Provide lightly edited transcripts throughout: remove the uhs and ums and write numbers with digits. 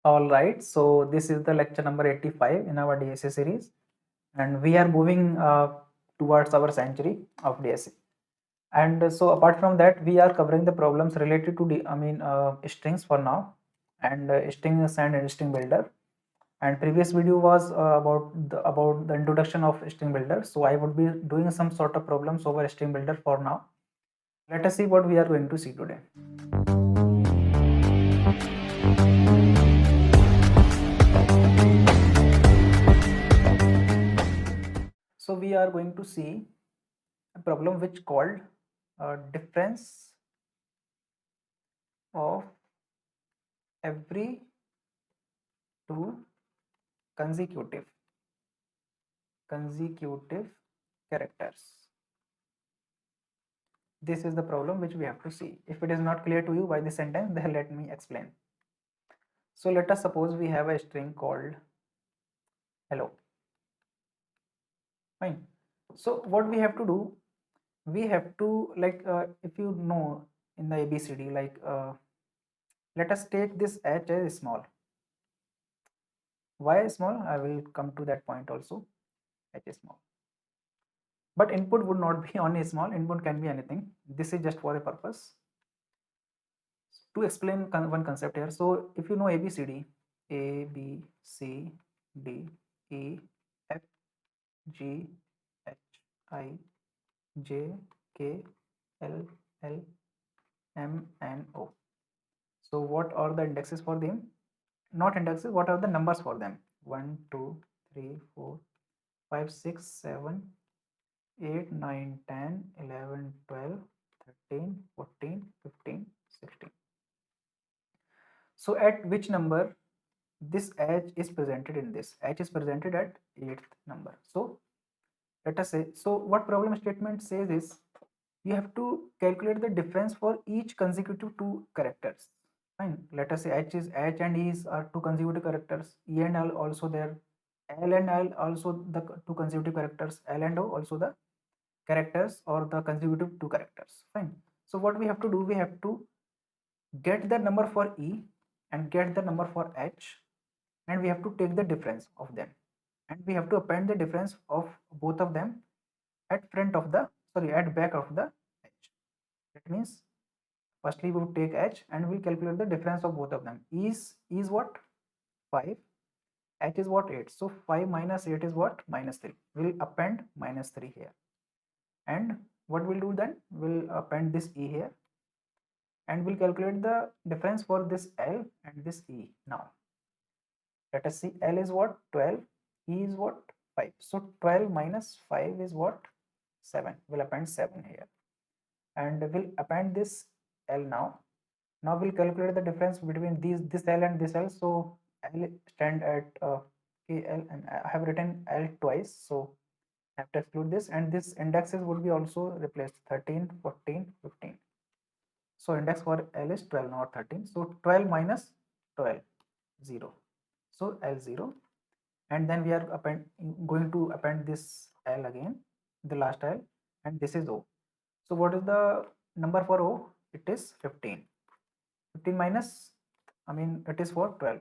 All right, so this is the lecture number 85 in our DSA series, and we are moving towards our century of DSA. And so, apart from that, we are covering the problems related to strings for now, and string sand and string builder. And previous video was about the introduction of string builder. So I would be doing some sort of problems over string builder for now. Let us see what we are going to see today. So we are going to see a problem which called difference of every two consecutive characters. This is the problem which we have to see. If it is not clear to you by this sentence, then let me explain. So let us suppose we have a string called hello. Fine. So what we have to do, we have to if you know in the ABCD, let us take this h as small. Why small? I will come to that point also. H is small. But input would not be only small, input can be anything. This is just for a purpose. To explain one concept here. So if you know ABCD, A, B, C, D, E, F, G, H, I, J, K, L, L, M, and O. So what are the indexes for them? Not indexes, what are the numbers for them? 1, 2, 3, 4, 5, 6, 7, 8, 9, 10, 11, 12, 13, 14, 15, 16. So at which number this h is presented in this? H is presented at 8th number. So let us say, so what problem statement says is, you have to calculate the difference for each consecutive two characters. Fine. Let us say H and E are two consecutive characters. E and L also there. L and L also the two consecutive characters. L and O also the characters or the consecutive two characters. Fine. So what we have to do, we have to get the number for E and get the number for H, and we have to take the difference of them, and we have to append the difference of both of them at back of the H. That means firstly we will take H and we calculate the difference of both of them. E is what? 5. H is what? 8. So 5 minus 8 is what? Minus 3. We'll append minus 3 here. And what we'll do then? We'll append this E here, and we'll calculate the difference for this L and this E. Now let us see, L is what? 12. E is what? 5. So 12 minus 5 is what? 7. We'll append 7 here, and we'll append this L now. Now we'll calculate the difference between this L and this L. So L stand at KL, and I have written L twice, so I have to exclude this, and this indexes would be also replaced: 13, 14, 15. So index for L is 12, not 13. So 12 minus 12, 0. So L0, and then we are going to append this L again, the last L, and this is O. So what is the number for O? It is 15. 15 minus, it is for 12.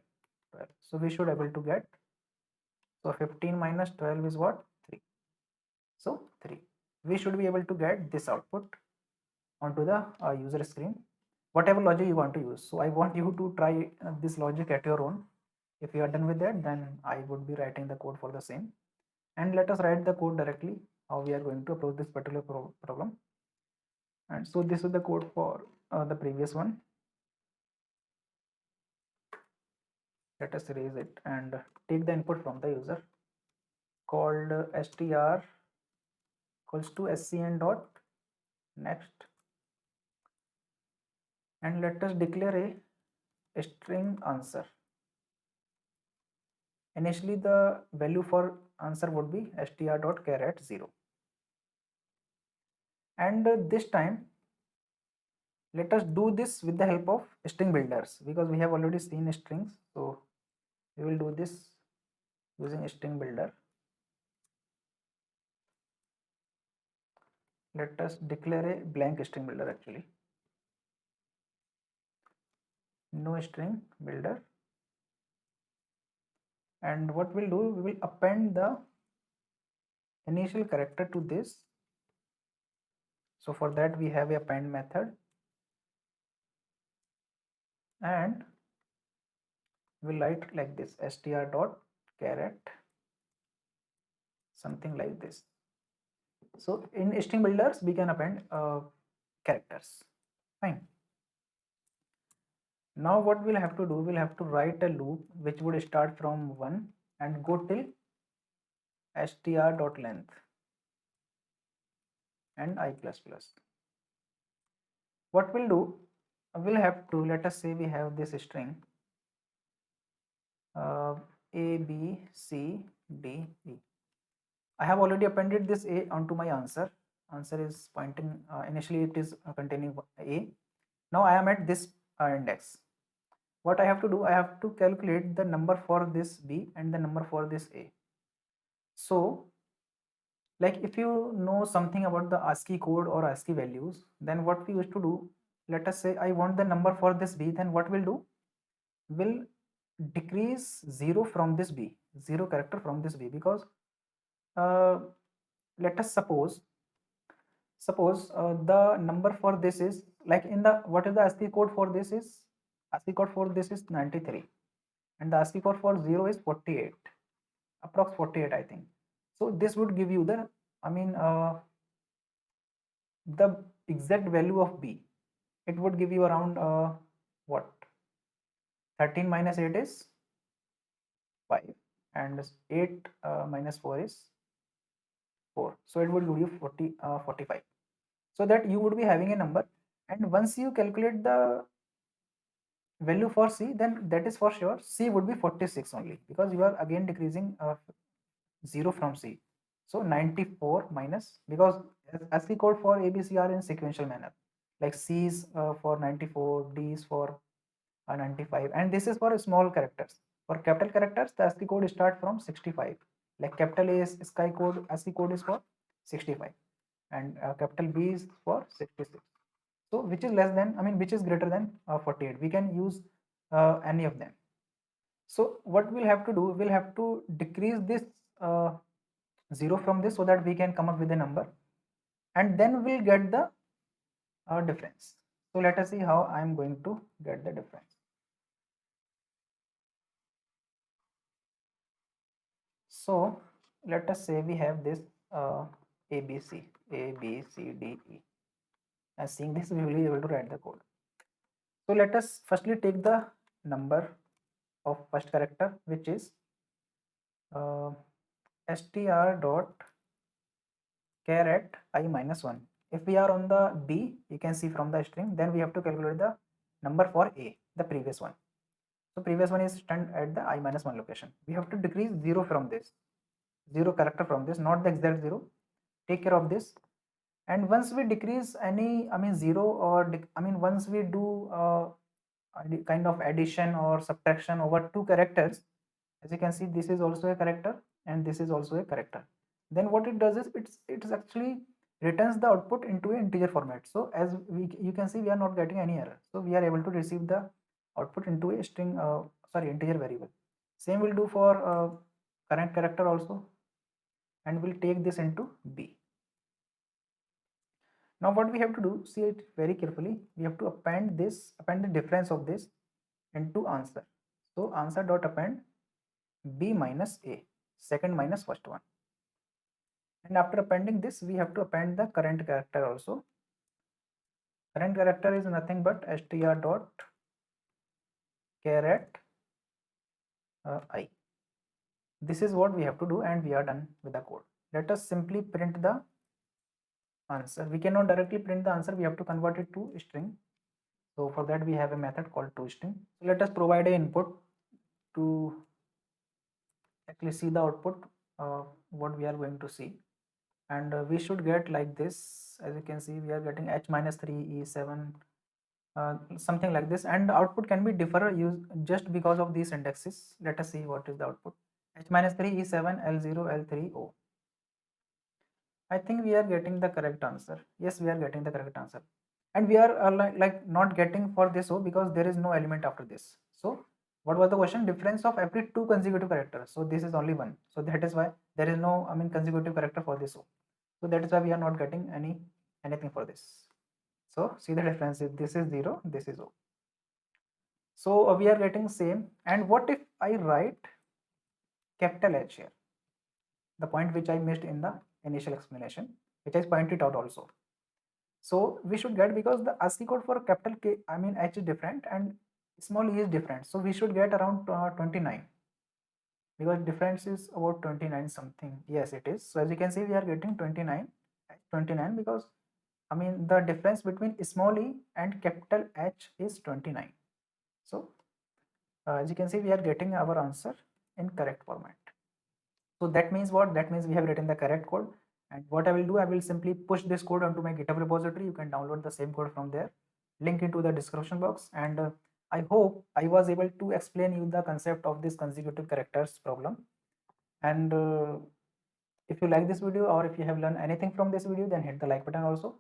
So we should able to get, so 15 minus 12 is what? 3. So 3. We should be able to get this output onto the user screen, whatever logic you want to use. So I want you to try this logic at your own. If you are done with that, then I would be writing the code for the same, and let us write the code directly how we are going to approach this particular problem. And so this is the code for the previous one. Let us erase it and take the input from the user called str equals to scn dot next, and let us declare a string answer. Initially the value for answer would be str dot char at 0, and this time let us do this with the help of string builders, because we have already seen strings. So we will do this using string builder. Let us declare a blank string builder, actually no string builder, and what we'll do, we will append the initial character to this. So for that we have a append method, and we'll write like this, str dot caret something like this. So in string builders we can append characters. Fine. Now what we'll have to do, we'll have to write a loop which would start from 1 and go till str dot length and I plus plus. What we'll do, we'll have to, let us say we have this string a b c d e. I have already appended this a onto my answer. Answer is pointing, initially it is containing a. Now I am at this index. What I have to do, I have to calculate the number for this b and the number for this a. So like if you know something about the ASCII code or ASCII values, then what we used to do, let us say I want the number for this b, then what we'll do, we'll decrease 0 from this b, 0 character from this b, because let us suppose the number for this is like in the, what is the ASCII code for this is, ASCII code for this is 93 and the ASCII code for 0 is 48, approx 48 I think. So this would give you the, I mean the exact value of b. It would give you around what, 13 minus 8 is 5 and 8 minus 4 is 4, so it will give you 45. So that you would be having a number, and once you calculate the value for c, then that is for sure c would be 46 only, because you are again decreasing 0 from c. So 94 minus, because ASCII code for ABC are in sequential manner, like C is for 94, D is for 95, and this is for small characters. For capital characters, the ASCII code start from 65. Like capital A is ASCII code is for 65, and capital B is for 66. So which is less than, I mean which is greater than 48? We can use any of them. So what we'll have to do, we'll have to decrease this 0 from this so that we can come up with a number, and then we'll get the difference. So let us see how I am going to get the difference. So let us say we have this A, B, C, D, E. And seeing this, we will be able to write the code. So let us firstly take the number of first character, which is str dot caret I minus 1. If we are on the B, you can see from the string, then we have to calculate the number for A, the previous one. So previous one is stand at the I minus 1 location. We have to decrease 0 from this, 0 character from this, not the exact 0. Take care of this. And once we decrease any, I mean 0, or once we do kind of addition or subtraction over two characters, as you can see, this is also a character and this is also a character. Then what it does is it's actually returns the output into an integer format. So as you can see, we are not getting any error. So we are able to receive the output into a string, integer variable. Same will do for current character also, and we'll take this into B. Now what we have to do, see it very carefully, we have to append the difference of this into answer. So answer dot append B minus A, second minus first one. And after appending this, we have to append the current character also. Current character is nothing but str dot caret I. This is what we have to do, and we are done with the code. Let us simply print the answer. We cannot directly print the answer, we have to convert it to string. So for that we have a method called toString. So let us provide an input to actually see the output, what we are going to see, and we should get like this. As you can see, we are getting h minus 3 e7, something like this, and the output can be differ just because of these indexes. Let us see what is the output. H minus 3 e7 l0 l3 o. I think we are getting the correct answer. Yes, we are getting the correct answer, and we are like not getting for this o because there is no element after this. So what was the question? Difference of every two consecutive characters. So this is only one. So that is why there is no, I mean, consecutive character for this O. So that is why we are not getting anything for this. So see the difference. This is 0, this is O. So we are getting same. And what if I write capital H here? The point which I missed in the initial explanation, which I pointed out also. So we should get, because the ASCII code for capital K, I mean H is different and small e is different. So we should get around 29, because difference is about 29 something. Yes, it is. So as you can see, we are getting 29 because I mean the difference between small e and capital H is 29. So as you can see, we are getting our answer in correct format. So that means what? That means we have written the correct code. And what I will do, I will simply push this code onto my GitHub repository. You can download the same code from there. Link into the description box. And I hope I was able to explain you the concept of this consecutive characters problem. And if you like this video, or if you have learned anything from this video, then hit the like button also.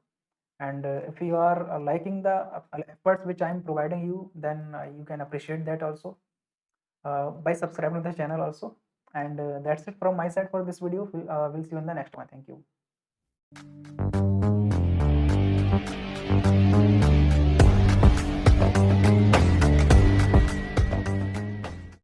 And if you are liking the efforts which I am providing you, then you can appreciate that also by subscribing to the channel also. And that's it from my side for this video. We'll see you in the next one. Thank you.